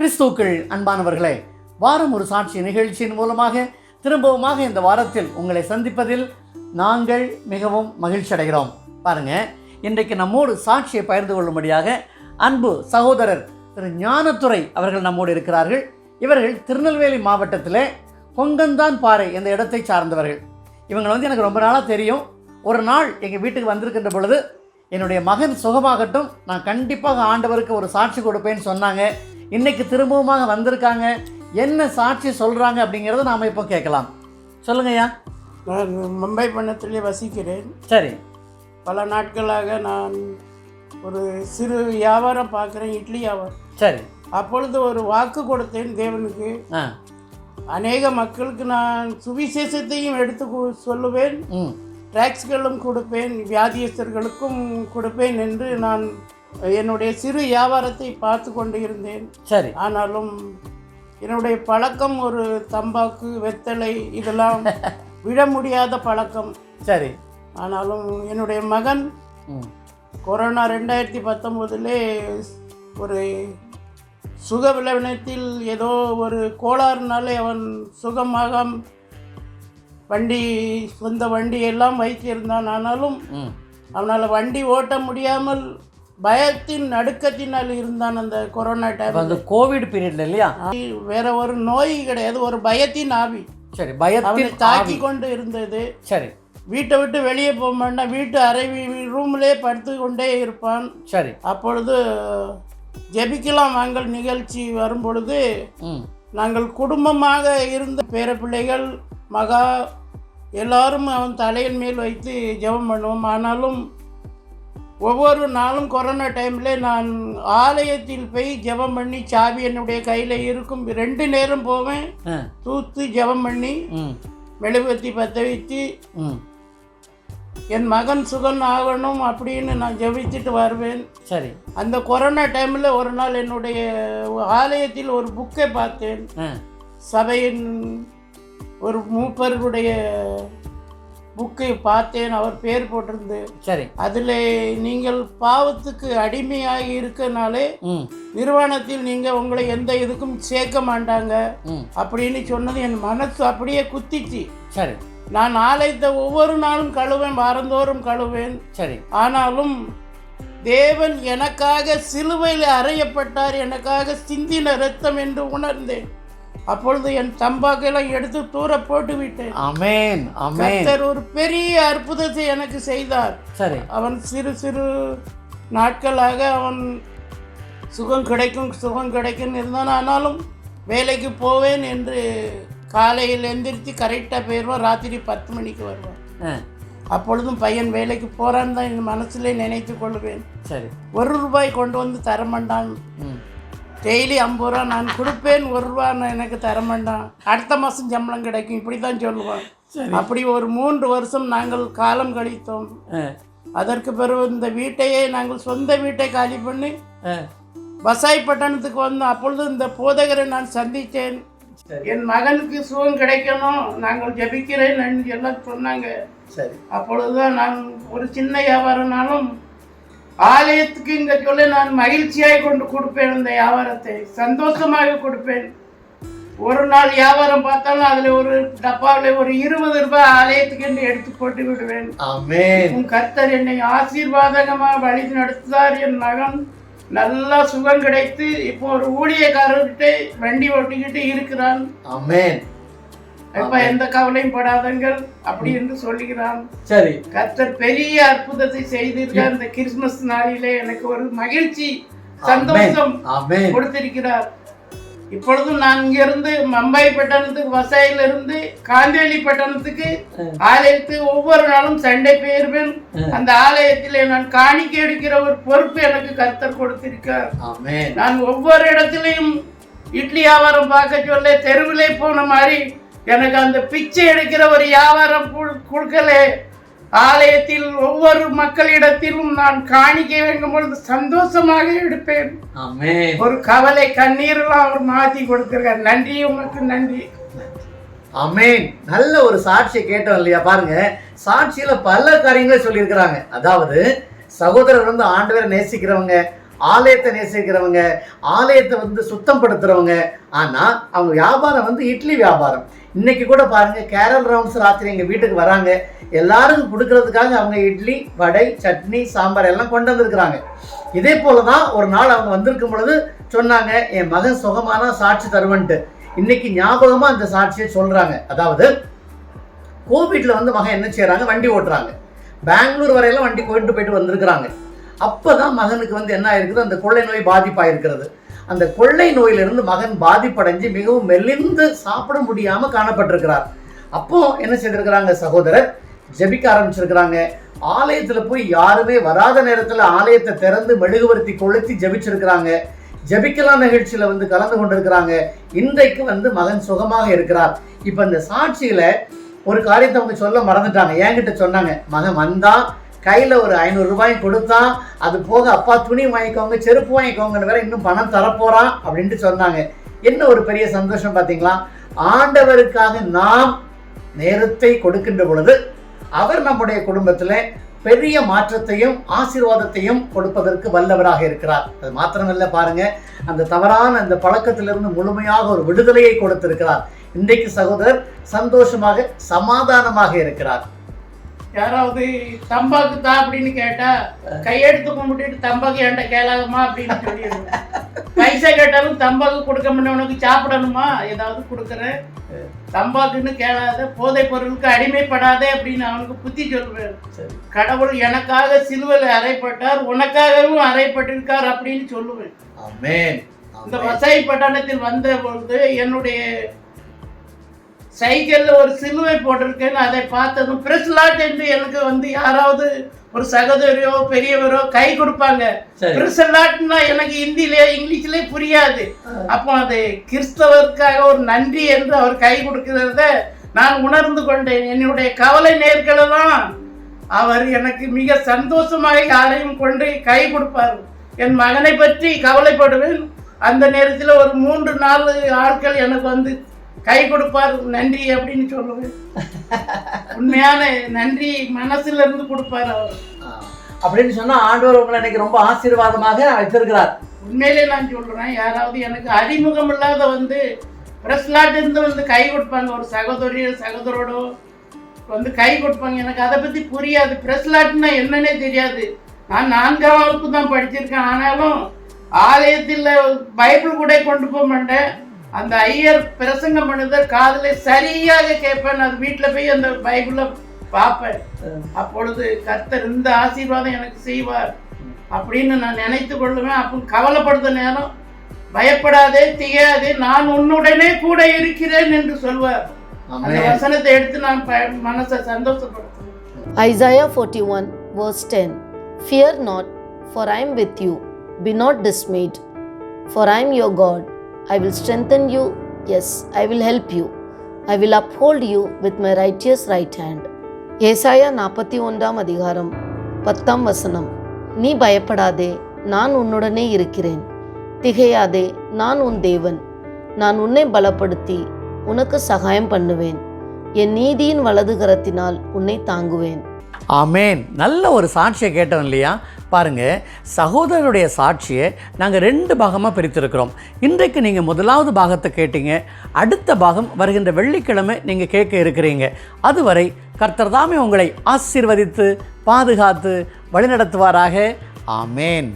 கிறிஸ்துவுக்குள் அன்பானவர்களே, வாரம் ஒரு சாட்சி நிகழ்ச்சியின் மூலமாக திரும்பவுமாக இந்த வாரத்தில் உங்களை சந்திப்பதில் நாங்கள் மிகவும் மகிழ்ச்சி அடைகிறோம். பாருங்க, இன்றைக்கு நம்மோடு சாட்சியை பகிர்ந்து கொள்ளும்படியாக அன்பு சகோதரர் திரு ஞானத்துறை அவர்கள் நம்மோடு இருக்கிறார்கள். இவர்கள் திருநெல்வேலி மாவட்டத்தில் கொங்கந்தான் பாறை என்ற இடத்தை சார்ந்தவர்கள். இவங்களை எனக்கு ரொம்ப நாளாக தெரியும். ஒரு நாள் எங்கள் வீட்டுக்கு வந்திருக்கின்ற பொழுது என்னுடைய மகன் சுகமாகட்டும், நான் கண்டிப்பாக ஆண்டவருக்கு ஒரு சாட்சி கொடுப்பேன்னு சொன்னாங்க. இன்றைக்கி திரும்பவுமாக வந்திருக்காங்க. என்ன சாட்சி சொல்கிறாங்க அப்படிங்கிறத நாம் இப்போ கேட்கலாம். சொல்லுங்க ஐயா. நான் மும்பை பட்டணத்திலே வசிக்கிறேன். சரி. பல நாட்களாக நான் ஒரு சிறு வியாபாரம் பார்க்குறேன், இட்லி வியாபாரம். சரி. அப்பொழுது ஒரு வாக்கு கொடுத்தேன் தேவனுக்கு. அநேக மக்களுக்கு நான் சுவிசேஷத்தையும் எடுத்து சொல்லுவேன், டாக்ஸ்களும் கொடுப்பேன், வியாதியஸ்தர்களுக்கும் கொடுப்பேன் என்று நான் என்னுடைய சிறு வியாபாரத்தை பார்த்து கொண்டு இருந்தேன். சரி. ஆனாலும் என்னுடைய பழக்கம் ஒரு தம்பாக்கு, வெத்தலை இதெல்லாம் விட முடியாத பழக்கம். சரி. ஆனாலும் என்னுடைய மகன் கொரோனா 2019 ஒரு சுக விளைவினத்தில் ஏதோ ஒரு கோளாறுனாலே அவன் சுகமாக சொந்த வண்டி எல்லாம் வைத்திருந்தான். ஆனாலும் அவனால் வண்டி ஓட்ட முடியாமல் பயத்தின் நடுக்கத்தினால் இருந்தான் அந்த கொரோனா டைம், அந்த கோவிட் பீரியட்ல இல்லையா? வேற ஒரு நோய் கிடையாது, ஒரு பயத்தின் ஆவி. சரி. பயத்தை தாக்கி கொண்டு இருந்தது. சரி. வீட்டை விட்டு வெளியே போக மாட்டான், வீட்டு அறை ரூம்லேயே படுத்து கொண்டே இருப்பான். சரி. அப்பொழுது ஜெபிக்கலாம் வாங்கல் நிகழ்ச்சி வரும் பொழுது நாங்கள் குடும்பமாக இருந்த பேர பிள்ளைகள் மகா எல்லாரும் அவன் தலையின் மேல் வைத்து ஜெபம் பண்ணுவோம். ஆனாலும் ஒவ்வொரு நாளும் கொரோனா டைமில் நான் ஆலயத்தில் போய் ஜெபம் பண்ணி, சாவி என்னுடைய கையில் இருக்கும், 2 நேரம் போவேன், தூத்து ஜெபம் பண்ணி மெழுகுவத்தி பற்ற வைத்து என் மகன் சுகன் ஆகணும் அப்படின்னு நான் ஜெபிச்சுட்டு வருவேன். சரி. அந்த கொரோனா டைமில் ஒரு நாள் என்னுடைய ஆலயத்தில் ஒரு புக்கை பார்த்தேன். சபையின் ஒரு மூப்பருடைய புக்கை பார்த்தேன், அவர் பேர் போட்டிருந்து. சரி. அதில் நீங்கள் பாவத்துக்கு அடிமையாகி இருக்கனாலே நிர்வாணத்தில் நீங்கள் உங்களை எந்த இதுக்கும் சேர்க்க மாட்டாங்க அப்படின்னு சொன்னது என் மனசு அப்படியே குத்திச்சு. சரி. நான் ஆலயத்தை ஒவ்வொரு நாளும் கழுவேன், வாரந்தோறும் கழுவேன். சரி. ஆனாலும் தேவன் எனக்காக சிலுவையில் அறையப்பட்டார், எனக்காக சிந்தின இரத்தம் என்று உணர்ந்தேன். அப்பொழுது என் தம்பாக்கெல்லாம் எடுத்து தூர போட்டு விட்டேன். ஆமென். ஆமென். கர்த்தர் ஒரு பெரிய அற்புதத்தை எனக்கு செய்தார். சரி. அவன் சிறு சிறு நாட்களாக அவன் சுகம் கிடைக்கும் இருந்தான். ஆனாலும் வேலைக்கு போவேன் என்று காலையில் எந்திரிச்சு கரெக்டாக போயிடுவான், ராத்திரி 10 மணிக்கு வருவான். அப்பொழுதும் பையன் வேலைக்கு போகிறான்னு தான் என் மனசுலே நினைத்து கொள்வேன். சரி. 1 ரூபாய் கொண்டு வந்து தரமாட்டான். டெய்லி 50 ரூபா நான் கொடுப்பேன், 1 ரூபா எனக்கு தரமாட்டான், அடுத்த மாதம் சம்பளம் கிடைக்கும், இப்படி தான் சொல்லுவான். அப்படி ஒரு 3 வருஷம் நாங்கள் காலம் கழித்தோம். அதற்கு பிறகு இந்த வீட்டையே நாங்கள் சொந்த வீட்டை காலி பண்ணி வசாய் பட்டணத்துக்கு வந்தோம். அப்பொழுது இந்த போதகரை நான் சந்தித்தேன். என் மகனுக்கு சுகம் கிடைக்கணும், நாங்கள் ஜெபிக்கிறேன் எல்லாம் சொன்னாங்க. சரி. அப்பொழுதுதான் நான் ஒரு சின்ன வியாபாரம்னாலும் ஆலயத்துக்கு இங்கே சொல்ல நான் மகிழ்ச்சியாக கொண்டு கொடுப்பேன். அந்த வியாபாரத்தை சந்தோஷமாக கொடுப்பேன். ஒரு நாள் வியாபாரம் பார்த்தாலும் அதில் ஒரு டப்பாவில் ஒரு 20 ரூபாய் ஆலயத்துக்கு என்று எடுத்து போட்டு விடுவேன். உன் கர்த்தர் என்னை ஆசீர்வாதகமாக வழி நடத்துதார். என் மகன் நல்லா சுகம் கிடைத்து இப்போ ஒரு ஊழியக்காரர்கிட்ட வண்டி ஓட்டிக்கிட்டு இருக்கிறான். இப்ப எந்த கவலையும் படாதங்கள் அப்படி என்று சொல்லுகிறான். சரி. கர்த்தர் பெரிய அற்புதத்தை செய்திருக்கார். இந்த கிறிஸ்துமஸ் நாளிலே எனக்கு ஒரு மகிழ்ச்சி, சந்தோஷம் கொடுத்திருக்கிறார். இப்பொழுதும் நான் இங்கிருந்து மும்பை பட்டணத்துக்கு, வசாயிலிருந்து காந்தேலி பட்டணத்துக்கு ஆலயத்துக்கு ஒவ்வொரு நாளும் சண்டை பெயர்வேன். அந்த ஆலயத்திலே நான் காணிக்கை எடுக்கிற ஒரு பொறுப்பு எனக்கு கர்த்தர் கொடுத்திருக்கார். நான் ஒவ்வொரு இடத்திலையும் இட்லி வியாபாரம் பார்க்க சொல்ல தெருவிலே போன மாதிரி எனக்கு அந்த பிச்சை எடுக்கிற ஒரு வியாபாரம் கொடுக்கல. ஆலயத்தில் ஒவ்வொரு மக்களிடத்திலும் நான் காணிக்கை வைக்கும் பொழுது சந்தோஷமாக எடுப்பேன். ஒரு கவலை கண்ணீரெல்லாம் அவர் மாற்றி கொடுத்திருக்கார். நன்றி, உங்களுக்கு நன்றி. ஆமென். நல்ல ஒரு சாட்சியை கேட்டோம் இல்லையா? பாருங்க, சாட்சியில பல காரியங்களை சொல்லியிருக்கிறாங்க. அதாவது சகோதரர் ஆண்டவரை நேசிக்கிறவங்க, ஆலயத்தை நேசிக்கிறவங்க, ஆலயத்தை வந்து சுத்தம் படுத்துறவங்க. ஆனால் அவங்க வியாபாரம் வந்து இட்லி வியாபாரம். இன்னைக்கு கூட பாருங்க, கேரல் ரவுண்ட்ஸ் ராத்திரி எங்கள் வீட்டுக்கு வராங்க, எல்லாருக்கும் கொடுக்கறதுக்காக அவங்க இட்லி, வடை, சட்னி, சாம்பார் எல்லாம் கொண்டு வந்திருக்கிறாங்க. இதே போல தான் ஒரு நாள் அவங்க வந்திருக்கும் பொழுது சொன்னாங்க, என் மகன் சுகமான சாட்சி தருவன்ட்டு. இன்னைக்கு ஞாபகமாக அந்த சாட்சியை சொல்கிறாங்க. அதாவது கோவிட்ல வந்து மகன் என்ன செய்கிறாங்க, வண்டி ஓட்டுறாங்க. பெங்களூர் வரையெல்லாம் வண்டி போயிட்டு வந்திருக்கிறாங்க. அப்போ தான் மகனுக்கு வந்து என்ன ஆயிருக்குது, அந்த கொள்ளை நோய் பாதிப்பாயிருக்கிறது. அந்த கொள்ளை நோயிலிருந்து மகன் பாதிப்படைஞ்சு மிகவும் மெலிந்து சாப்பிட முடியாமல் காணப்பட்டிருக்கிறார். அப்போ என்ன செய்திருக்கிறாங்க, சகோதரர் ஜெபிக்க ஆரம்பிச்சிருக்கிறாங்க. ஆலயத்தில் போய் யாருமே வராத நேரத்தில் ஆலயத்தை திறந்து மெழுகுவர்த்தி கொளுத்தி ஜெபிச்சிருக்கிறாங்க. ஜெபிக்கலாம் நிகழ்ச்சியில் வந்து கலந்து கொண்டிருக்கிறாங்க. இன்றைக்கு வந்து மகன் சுகமாக இருக்கிறார். இப்போ இந்த சாட்சியில் ஒரு காரியத்தை அவங்க சொல்ல மறந்துட்டாங்க. என்கிட்ட சொன்னாங்க, மகன் வந்தான், கையில் ஒரு 500 ரூபாய் கொடுத்தான், அது போக அப்பா துணி வாங்கிக்கோங்க, செருப்பு வாங்கிக்கோங்கன்னு வேற இன்னும் பணம் தரப்போகிறான் அப்படின்ட்டு சொன்னாங்க. என்ன ஒரு பெரிய சந்தோஷம் பார்த்தீங்களா? ஆண்டவருக்காக நாம் நேரத்தை கொடுக்கின்ற பொழுது அவர் நம்முடைய குடும்பத்தில் பெரிய மாற்றத்தையும் ஆசீர்வாதத்தையும் கொடுப்பதற்கு வல்லவராக இருக்கிறார். அது மாத்திரமல்ல, பாருங்க, அந்த தவறான அந்த பழக்கத்திலிருந்து முழுமையாக ஒரு விடுதலையை கொடுத்திருக்கிறார். இன்றைக்கு சகோதரர் சந்தோஷமாக சமாதானமாக இருக்கிறார். யாராவது தம்பாக்கு தா அப்படின்னு கேட்டா கையெடுத்து கும்பிட்டுட்டு தம்பாக்கு ஏன்ட்ட கேளாதமா அப்படின்னு சொல்லிடுவோம். பைசா கேட்டாலும் தம்பாக்கு கொடுக்க முடியும், உனக்கு சாப்பிடணுமா, ஏதாவது கொடுக்குறேன், தம்பாக்குன்னு கேளாத, போதை பொருளுக்கு அடிமைப்படாதே அப்படின்னு அவனுக்கு புத்தி சொல்லுவேன். கடவுள் எனக்காக சிலுவையில் அறைப்பட்டார், உனக்காகவும் அறைப்பட்டிருக்கார் அப்படின்னு சொல்லுவேன். இந்த வசாய் பட்டணத்தில் வந்த பொழுது என்னுடைய சைக்கிளில் ஒரு சிலுவை போட்டிருக்கேன்னு அதை பார்த்ததும் பிரிஸ்லாட் என்று எனக்கு வந்து யாராவது ஒரு சகோதரியோ பெரியவரோ கை கொடுப்பாங்க. பிரிஸ்லாட்னா எனக்கு ஹிந்திலே இங்கிலீஷ்லேயே புரியாது. அப்போ அது கிறிஸ்தவருக்காக ஒரு நன்றி என்று அவர் கை கொடுக்கிறத நான் உணர்ந்து கொண்டேன். என்னுடைய கவலை நேர்களெல்லாம் அவர் எனக்கு மிக சந்தோஷமாக யாரையும் கொண்டு கை கொடுப்பார். என் மகனை பற்றி கவலைப்படுவேன். அந்த நேரத்தில் ஒரு 3-4 ஆட்கள் எனக்கு வந்து கை கொடுப்பார், நன்றி அப்படின்னு சொல்லுவேன். உண்மையான நன்றி மனசுல இருந்து கொடுப்பார் அவர் அப்படின்னு சொன்னா ஆண்டவர் உங்களை எனக்கு ரொம்ப ஆசீர்வாதமாக வச்சிருக்கிறார். உண்மையிலே நான் சொல்றேன், யாராவது எனக்கு அறிமுகம் இல்லாத வந்து பிரஸ்லாட் இருந்து வந்து கை கொடுப்பாங்க, ஒரு சகோதரோடோ வந்து கை கொடுப்பாங்க. எனக்கு அதை பத்தி புரியாது, பிரஸ்லாட்னா என்னன்னே தெரியாது. நான் 4ஆம் வகுப்பு தான் படிச்சிருக்கேன். ஆனாலும் ஆலயத்தில் பைபிள் கூட கொண்டு போக மாட்டேன். அந்த ஐயர் பிரசங்கம் பண்ணுறத காதில் சரியாக கேட்பேன். அது வீட்டில் போய் அந்த பைபிளை பார்ப்பேன். அப்பொழுது கர்த்தர் இந்த ஆசீர்வாதம் எனக்கு செய்வார் அப்படின்னு நான் நினைத்து கொள்ளுவேன். அப்போ கவலைப்படுத்த நேரம் பயப்படாதே, திகையாதே, நான் உன்னுடனே கூட இருக்கிறேன் என்று சொல்வார். அந்த வசனத்தை எடுத்து நான் மனசை சந்தோஷப்படுத்துவேன். Isaiah 41 verse 10. Fear not, for I am with you. Be not dismayed, for I am your God. I will strengthen you, yes, I will help you. I will uphold you with my righteous right hand. ஏசாயா 41 அதிகாரம் 10 வசனம். நீ பயப்படாதே, நான் உன்னுடனே இருக்கிறேன். திகையாதே, நான் உன் தேவன். நான் உன்னை பலப்படுத்தி உனக்கு சகாயம் பண்ணுவேன். என் நீதியின் வலது கரத்தினால் உன்னை தாங்குவேன். ஆமேன். நல்ல ஒரு சாட்சியை கேட்டோம் இல்லையா? பாருங்கள், சகோதரருடைய சாட்சியை நாங்கள் 2 பாகமாக பிரித்திருக்கிறோம். இன்றைக்கு நீங்கள் முதலாவது பாகத்தை கேட்டீங்க. அடுத்த பாகம் வருகின்ற வெள்ளிக்கிழமை நீங்கள் கேட்க இருக்கிறீங்க. அதுவரை கர்த்தர் தாமே உங்களை ஆசீர்வதித்து பாதுகாத்து வழிநடத்துவாராக. ஆமேன்.